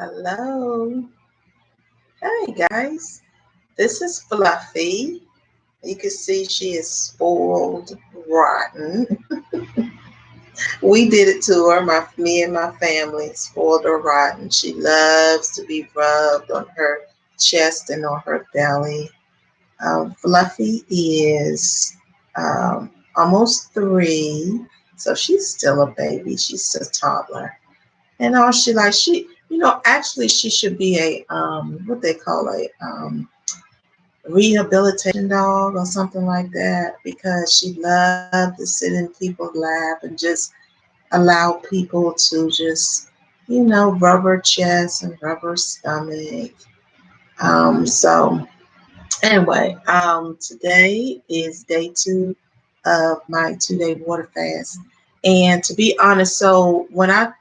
Hello. Hey guys. This is Fluffy. You can see she is spoiled rotten. We did it to her, me and my family, spoiled her rotten. She loves to be rubbed on her chest and on her belly. Fluffy is almost 3, so she's still a baby. She's a toddler. And all actually she should be a what they call a rehabilitation dog or something like that, because she loved to sit in people's lap and just allow people to just rub her chest and rub her stomach. So anyway, today is day 2 of my 2-day water fast. And to be honest, so when I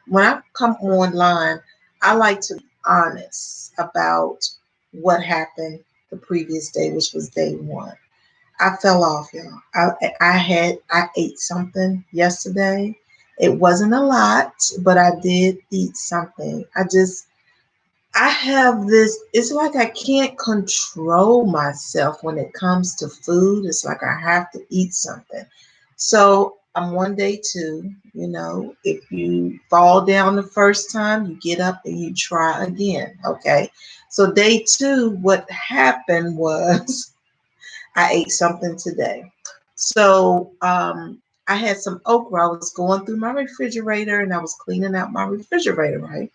come online, I like to be honest about what happened the previous day, which was day 1. I fell off, y'all. I ate something yesterday. It wasn't a lot, but I did eat something. I have this, it's like I can't control myself when it comes to food. It's like I have to eat something. So I'm one day 2. If you fall down the first time, you get up and you try again. Okay. So day 2, what happened was I ate something today. So I had some okra. I was going through my refrigerator and I was cleaning out my refrigerator, right?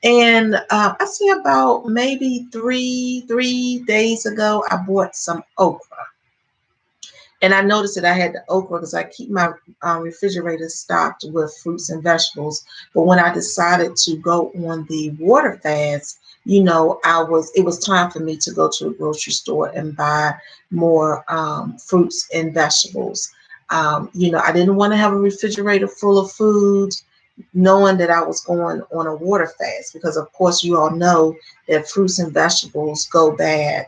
And I say about maybe three days ago, I bought some okra. And I noticed that I had the okra because I keep my refrigerator stocked with fruits and vegetables. But when I decided to go on the water fast, it was time for me to go to the grocery store and buy more fruits and vegetables. I didn't want to have a refrigerator full of food, knowing that I was going on a water fast, because of course you all know that fruits and vegetables go bad,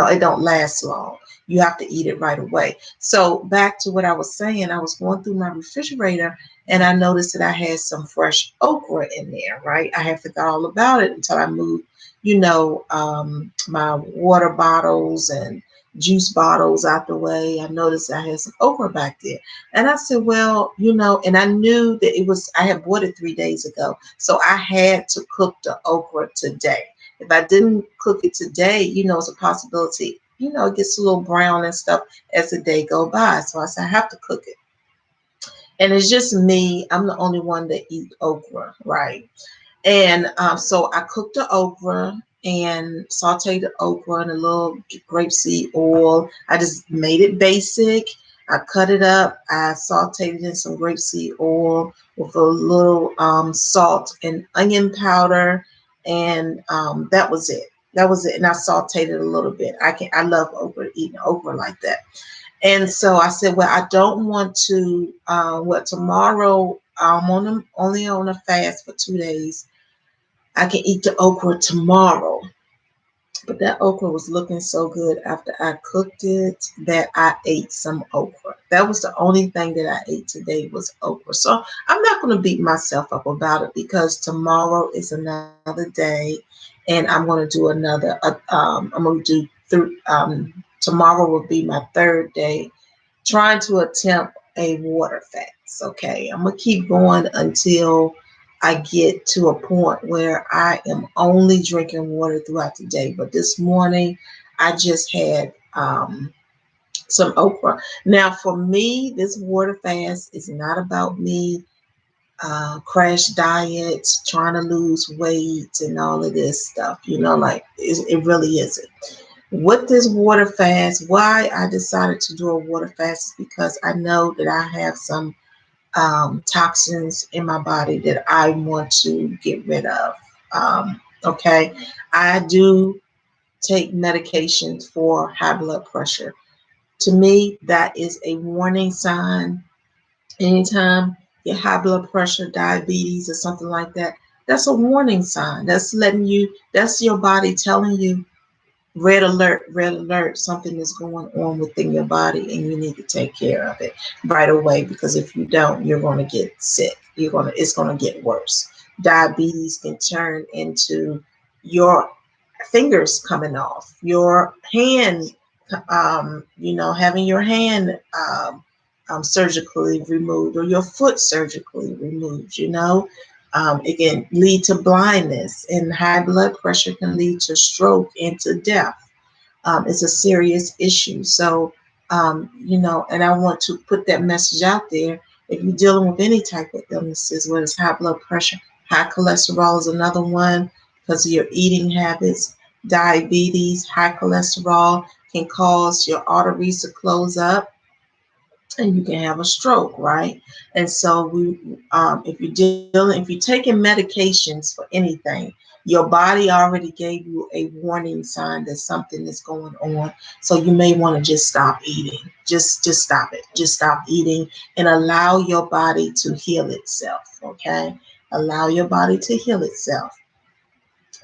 it don't last long. You have to eat it right away. So back to what I was saying, I was going through my refrigerator and I noticed that I had some fresh okra in there, right? I had forgot all about it until I moved, my water bottles and juice bottles out the way. I noticed I had some okra back there. And I said, well, and I knew that I had bought it 3 days ago. So I had to cook the okra today. If I didn't cook it today, it's a possibility, it gets a little brown and stuff as the day go by. So I said, I have to cook it. And it's just me. I'm the only one that eat okra, right? And so I cooked the okra and sauteed the okra in a little grapeseed oil. I just made it basic. I cut it up. I sauteed it in some grapeseed oil with a little salt and onion powder, and that was it. That was it. And I sauteed it a little bit. I love okra, eating okra like that. And so I said, well, I don't want to. Tomorrow I'm only on a fast for 2 days. I can eat the okra tomorrow. But that okra was looking so good after I cooked it that I ate some okra. That was the only thing that I ate today was okra. So I'm not going to beat myself up about it, because tomorrow is another day, and I'm going to do I'm going to tomorrow will be my 3rd day trying to attempt a water fast. Okay. I'm going to keep going until I get to a point where I am only drinking water throughout the day. But this morning, I just had some okra. Now, for me, this water fast is not about me crash diets, trying to lose weight, and all of this stuff. It really isn't. With this water fast, why I decided to do a water fast is because I know that I have some toxins in my body that I want to get rid of. Okay, I do take medications for high blood pressure. To me, that is a warning sign. Anytime your high blood pressure, diabetes, or something like that, that's a warning sign. That's your body telling you red alert, something is going on within your body and you need to take care of it right away, because if you don't, you're going to get sick. It's going to get worse. Diabetes can turn into your fingers coming off, your hand, having your hand surgically removed, or your foot surgically removed. It can lead to blindness, and high blood pressure can lead to stroke and to death. It's a serious issue. So, and I want to put that message out there. If you're dealing with any type of illnesses, whether it's high blood pressure, high cholesterol is another one because of your eating habits. Diabetes, high cholesterol can cause your arteries to close up and you can have a stroke, right? And so if you're taking medications for anything, your body already gave you a warning sign that something is going on. So you may want to just stop eating. Just stop it. Just stop eating and allow your body to heal itself. Okay, allow your body to heal itself.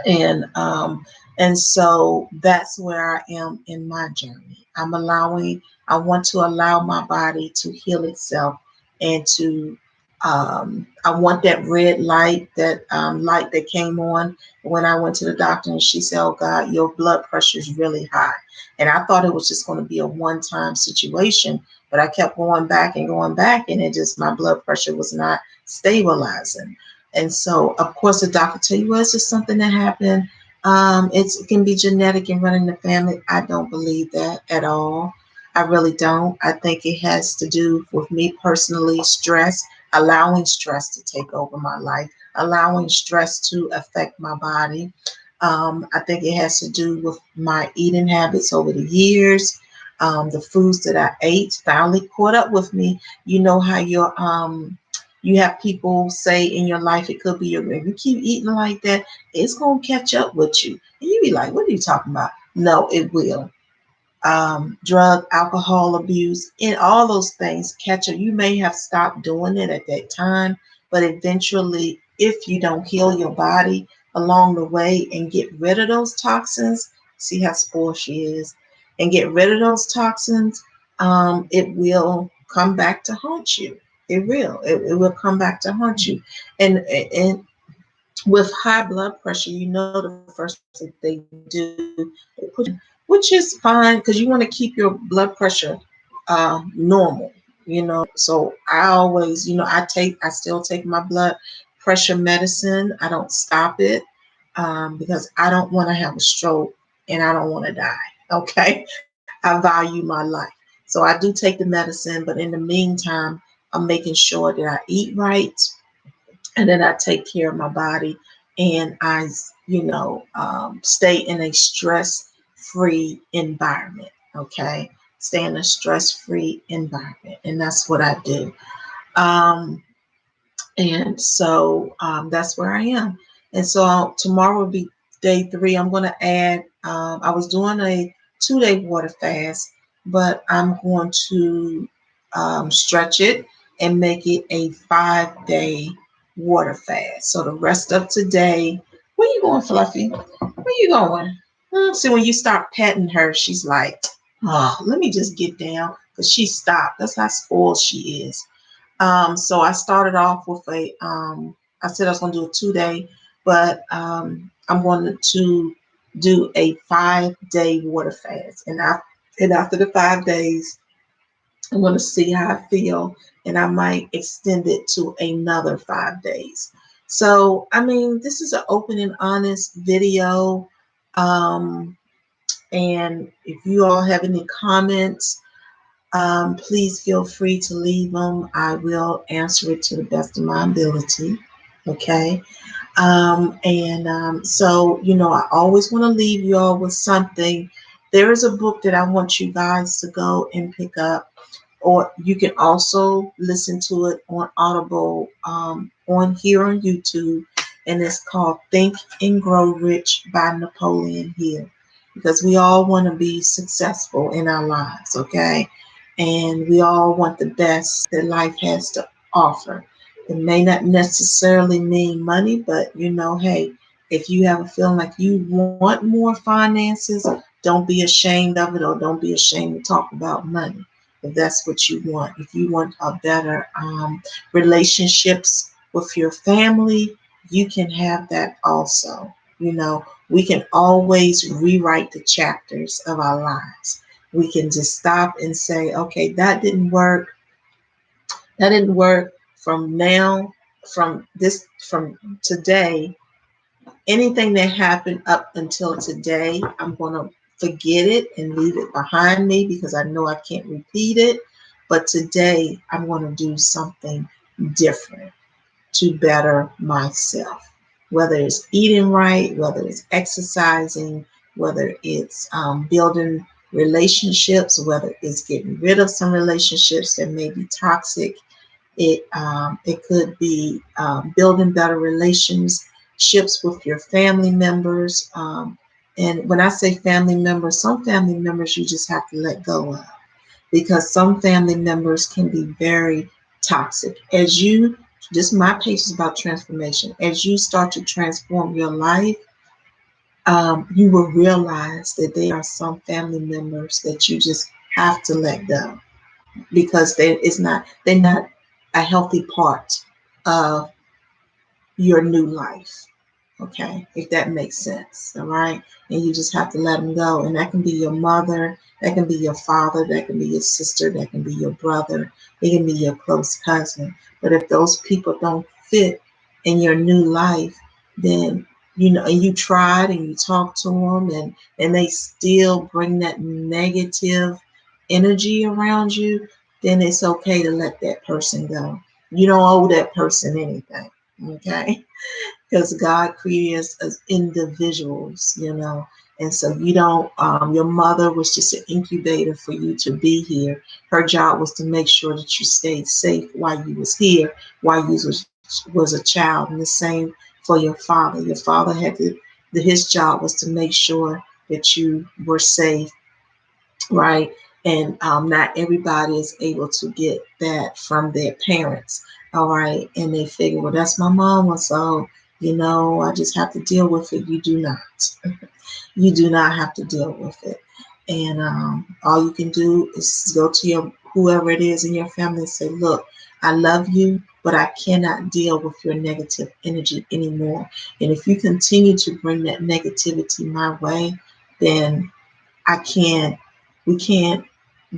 And so that's where I am in my journey. I want to allow my body to heal itself, and to I want that red light, that light that came on when I went to the doctor, and she said, "Oh God, your blood pressure is really high." And I thought it was just going to be a one-time situation, but I kept going back, and it just, my blood pressure was not stabilizing. And so, of course, the doctor tell you, well, it's just something that happened. It can be genetic and running the family. I don't believe that at all. I really don't. I think it has to do with me personally, stress, allowing stress to take over my life, allowing stress to affect my body. I think it has to do with my eating habits over the years. The foods that I ate finally caught up with me. You know how you have people say in your life, it could be if you keep eating like that, it's going to catch up with you. And you be like, what are you talking about? No, it will. Drug, alcohol abuse, and all those things catch up. You may have stopped doing it at that time, but eventually, if you don't heal your body along the way and get rid of those toxins, see how spoiled she is, and get rid of those toxins, it will come back to haunt you. It will. It will come back to haunt you. And with high blood pressure, the first thing they do, they put you on insulin, which is fine because you want to keep your blood pressure normal. So I always, I still take my blood pressure medicine. I don't stop it because I don't want to have a stroke and I don't want to die. Okay, I value my life, so I do take the medicine. But in the meantime, I'm making sure that I eat right, and then I take care of my body, and I, stay in a stress-free environment. Okay, stay in a stress-free environment, and that's what I do. Um, and so that's where I am. And so tomorrow will be day 3. I'm going to add. I was doing a 2-day water fast, but I'm going to stretch it and make it a 5-day water fast. So the rest of today, where you going, Fluffy? Where you going? See, when you start petting her, she's like, "Oh, let me just get down," because she stopped. That's how spoiled she is. So I started off with I said I was going to do a 2-day, but I'm going to do a 5-day water fast. And after the 5 days, I'm going to see how I feel, and I might extend it to another 5 days. So, I mean, this is an open and honest video. Um, and if you all have any comments, please feel free to leave them. I will answer it to the best of my ability. Okay. So, I always want to leave you all with something. There is a book that I want you guys to go and pick up, or you can also listen to it on Audible, on here on YouTube, and it's called Think and Grow Rich by Napoleon Hill, because we all want to be successful in our lives, okay? And we all want the best that life has to offer. It may not necessarily mean money, but hey, if you have a feeling like you want more finances, don't be ashamed of it, or don't be ashamed to talk about money if that's what you want. If you want a better relationships with your family, you can have that also. You know, we can always rewrite the chapters of our lives. We can just stop and say, okay, that didn't work. That didn't work. From now, from today, anything that happened up until today, I'm going to forget it and leave it behind me because I know I can't repeat it. But today, I'm going to do something different to better myself, whether it's eating right, whether it's exercising, whether it's building relationships, whether it's getting rid of some relationships that may be toxic. It could be building better relationships with your family members. And when I say family members, some family members you just have to let go of, because some family members can be very toxic. As you, this my page is about transformation. As you start to transform your life, you will realize that there are some family members that you just have to let go, because they're not a healthy part of your new life. Okay, if that makes sense. All right, and you just have to let them go, and that can be your mother, that can be your father, that can be your sister, that can be your brother, it can be your close cousin. But if those people don't fit in your new life, then you know, and you tried and you talked to them, and they still bring that negative energy around you, then it's okay to let that person go. You don't owe that person anything. Okay, because God created us as individuals, you know. And so you don't, your mother was just an incubator for you to be here. Her job was to make sure that you stayed safe while you was here, while you was a child. And the same for your father. Your father had his job was to make sure that you were safe, right? And not everybody is able to get that from their parents, all right? And they figure, well, that's my mama, so you know, I just have to deal with it. You do not. You do not have to deal with it. And all you can do is go to your whoever it is in your family and say, look, I love you, but I cannot deal with your negative energy anymore. And if you continue to bring that negativity my way, then I can't, we can't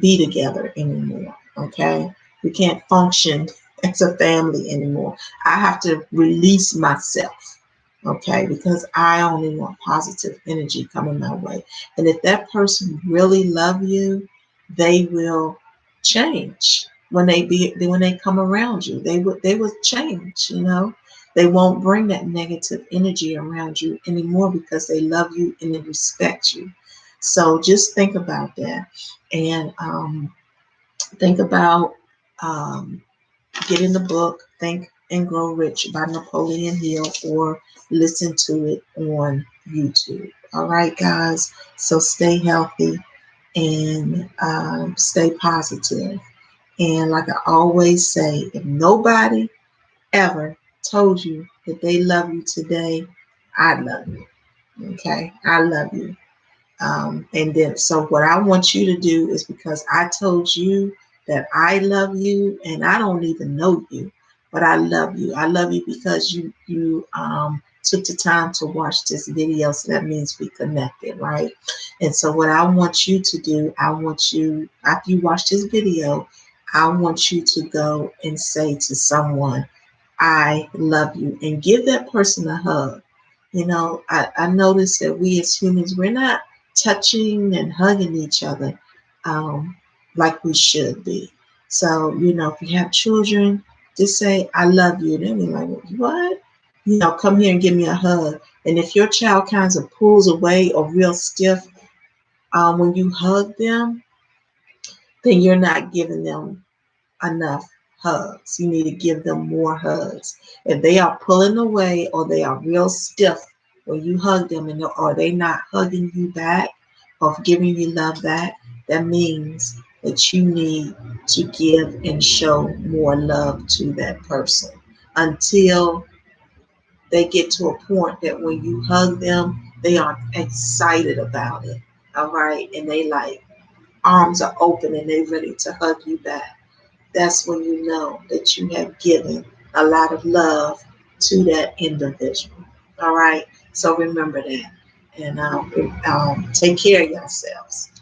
be together anymore. Okay. We can't function as a family anymore. I have to release myself. Okay. Because I only want positive energy coming my way. And if that person really love you, they will change when they come around you. They would change, you know. They won't bring that negative energy around you anymore because they love you and they respect you. So just think about that, and think about um, getting the book Think and Grow Rich by Napoleon Hill, or listen to it on YouTube. All right, guys. So stay healthy and stay positive. And like I always say, if nobody ever told you that they love you today, I love you. Okay, I love you. And then, so what I want you to do is, because I told you that I love you, and I don't even know you, but I love you. I love you because you took the time to watch this video. So that means we connected, right? And so what I want you to do, I want you, after you watch this video, I want you to go and say to someone, I love you, and give that person a hug. You know, I notice that we as humans, we're not touching and hugging each other um, like we should be. So, you know, if you have children, just say, I love you. They'll be like, what? You know, come here and give me a hug. And if your child kind of pulls away or real stiff when you hug them, then you're not giving them enough hugs. You need to give them more hugs. If they are pulling away or they are real stiff when you hug them, and or they not hugging you back or giving you love back, that means that you need to give and show more love to that person until they get to a point that when you hug them, they are excited about it. all right, and they like arms are open and they ready to hug you back, that's when you know that you have given a lot of love to that individual. All right. So remember that. And take care of yourselves.